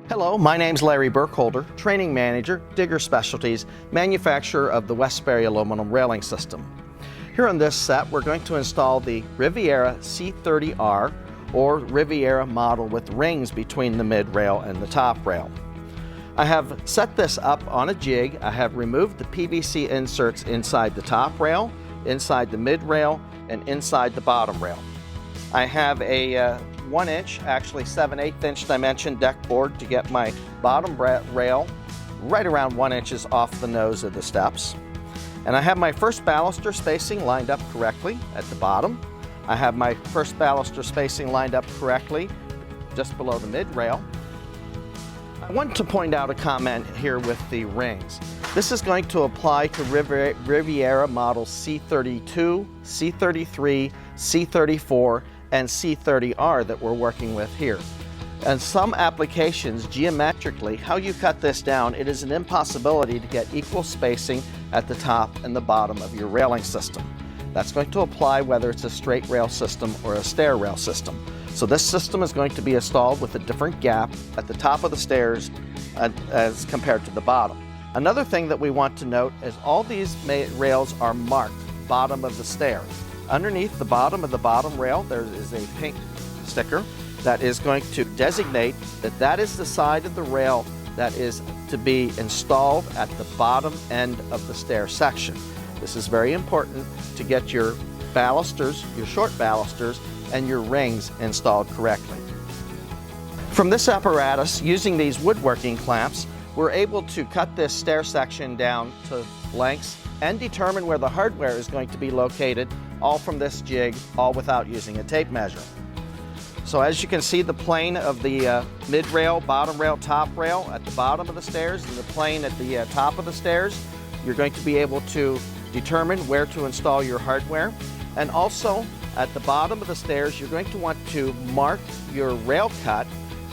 Hello, my name's Larry Burkholder, Training Manager, Digger Specialties, manufacturer of the Westbury aluminum railing system. Here on this set, we're going to install the Riviera C30R or Riviera model with rings between the mid-rail and the top rail. I have set this up on a jig. I have removed the PVC inserts inside the top rail, inside the mid-rail, and inside the bottom rail. I have a 1 inch, actually 7/8 inch dimension deck board to get my bottom rail right around 1 inches off the nose of the steps. And I have my first baluster spacing lined up correctly at the bottom. I have my first baluster spacing lined up correctly just below the mid-rail. I want to point out a comment here with the rings. This is going to apply to Riviera models C32, C33, C34, and C30R that we're working with here. And some applications, geometrically, how you cut this down, it is an impossibility to get equal spacing at the top and the bottom of your railing system. That's going to apply whether it's a straight rail system or a stair rail system. So this system is going to be installed with a different gap at the top of the stairs as compared to the bottom. Another thing that we want to note is all these rails are marked bottom of the stair. Underneath the bottom of the bottom rail, there is a pink sticker that is going to designate that that is the side of the rail that is to be installed at the bottom end of the stair section. This is very important to get your balusters, your short balusters, and your rings installed correctly. From this apparatus, using these woodworking clamps, we're able to cut this stair section down to lengths and determine where the hardware is going to be located, all from this jig, all without using a tape measure. So as you can see, the plane of the mid-rail, bottom rail, top rail at the bottom of the stairs and the plane at the top of the stairs, you're going to be able to determine where to install your hardware. And also at the bottom of the stairs, you're going to want to mark your rail cut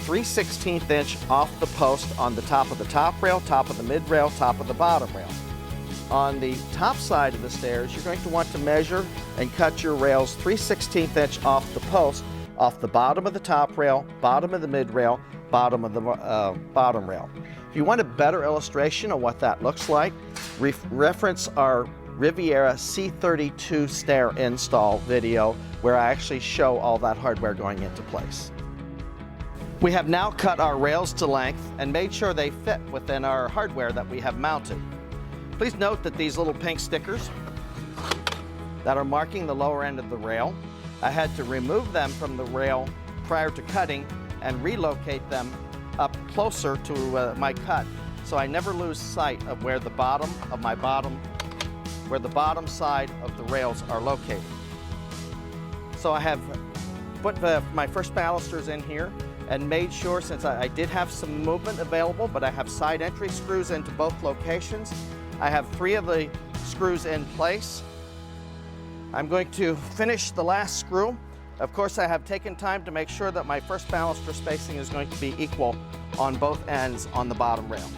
3/16 inch off the post on the top of the top rail, top of the mid-rail, top of the bottom rail. On the top side of the stairs, you're going to want to measure and cut your rails 3/16 inch off the post, off the bottom of the top rail, bottom of the mid-rail, bottom of the bottom rail. If you want a better illustration of what that looks like, reference our Riviera C32 stair install video where I actually show all that hardware going into place. We have now cut our rails to length and made sure they fit within our hardware that we have mounted. Please note that these little pink stickers that are marking the lower end of the rail, I had to remove them from the rail prior to cutting and relocate them up closer to my cut, so I never lose sight of where the bottom side of the rails are located. So I have put my first balusters in here and made sure, since I did have some movement available, but I have side entry screws into both locations. I have 3 of the screws in place. I'm going to finish the last screw. Of course, I have taken time to make sure that my first baluster spacing is going to be equal on both ends on the bottom rail.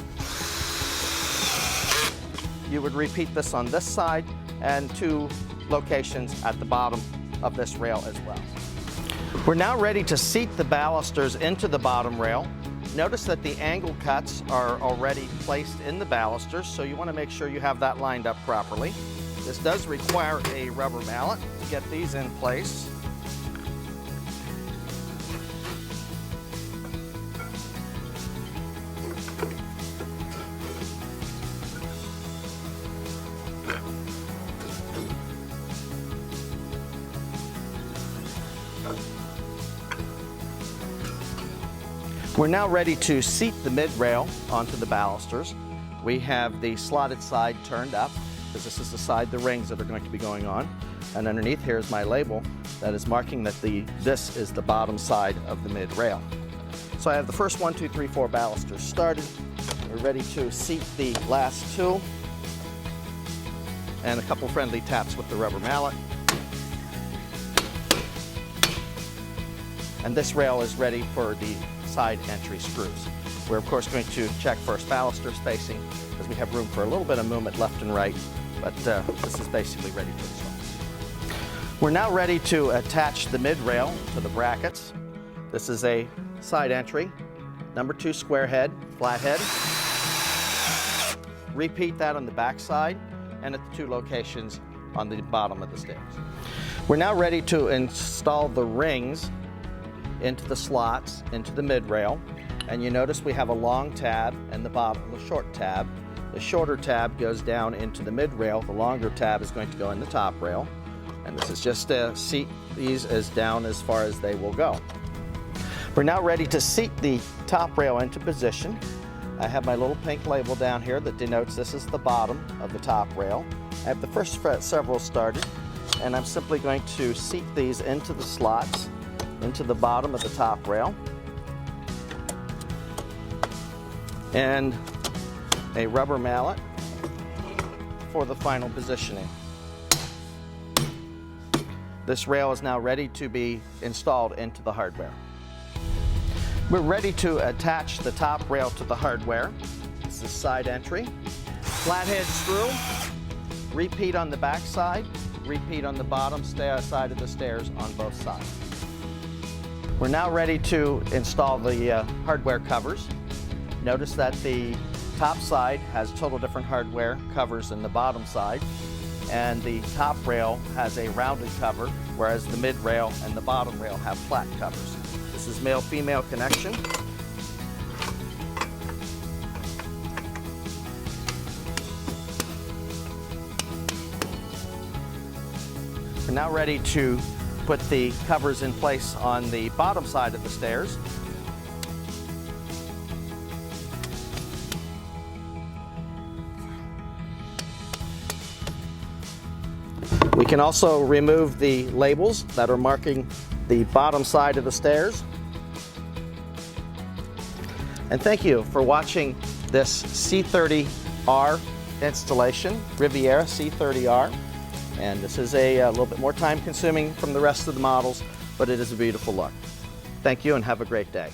You would repeat this on this side and 2 locations at the bottom of this rail as well. We're now ready to seat the balusters into the bottom rail. Notice that the angle cuts are already placed in the balusters, so you want to make sure you have that lined up properly. This does require a rubber mallet to get these in place. We're now ready to seat the mid-rail onto the balusters. We have the slotted side turned up, because this is the side the rings that are going to be going on. And underneath here is my label that is marking that this is the bottom side of the mid-rail. So I have the first 1, 2, 3, 4 balusters started. We're ready to seat the last 2. And a couple friendly taps with the rubber mallet. And this rail is ready for the side entry screws. We're of course going to check first baluster spacing because we have room for a little bit of movement left and right, but this is basically ready to install. We're now ready to attach the mid rail to the brackets. This is a side entry number 2 square head, flat head. Repeat that on the back side and at the 2 locations on the bottom of the stairs. We're now ready to install the rings into the slots, into the mid-rail. And you notice we have a long tab and the bottom, the short tab. The shorter tab goes down into the mid-rail. The longer tab is going to go in the top rail. And this is just to seat these as down as far as they will go. We're now ready to seat the top rail into position. I have my little pink label down here that denotes this is the bottom of the top rail. I have the first several started, and I'm simply going to seat these into the slots, into the bottom of the top rail. And a rubber mallet for the final positioning. This rail is now ready to be installed into the hardware. We're ready to attach the top rail to the hardware. This is side entry. Flathead screw. Repeat on the back side. Repeat on the bottom side of the stairs on both sides. We're now ready to install the hardware covers. Notice that the top side has total different hardware covers than the bottom side, and the top rail has a rounded cover, whereas the mid rail and the bottom rail have flat covers. This is male-female connection. We're now ready to put the covers in place on the bottom side of the stairs. We can also remove the labels that are marking the bottom side of the stairs. And thank you for watching this C30R installation, Riviera C30R. And this is a little bit more time consuming from the rest of the models, but it is a beautiful look. Thank you and have a great day.